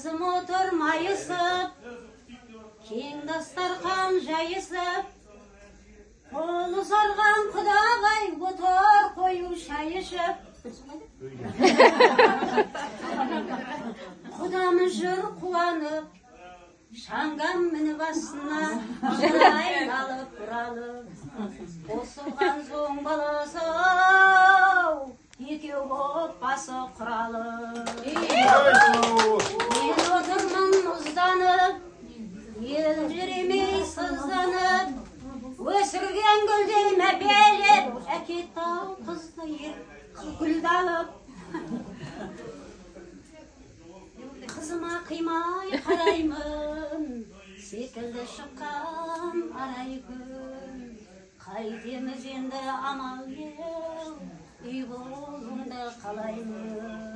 Қызым отыр майысып, кең дастархан жайысып, қолы сарған құдағай отыр қою шай ішіп. Құдамыз жүр қуанып, шаңғам мініп астына, айналып бұралып. Қосылған соң баласы, екеу отбасы құралып. Мен отырмын мұзданып, ел жүремей сызданып, өсірген гүлдей мәпелеп, әкетті қызды гүлді алып. Қызыма қимай қараймын, секілді шыққан арай күн. Қайтеміз енді амал ел, үй болуыңды қалаймын.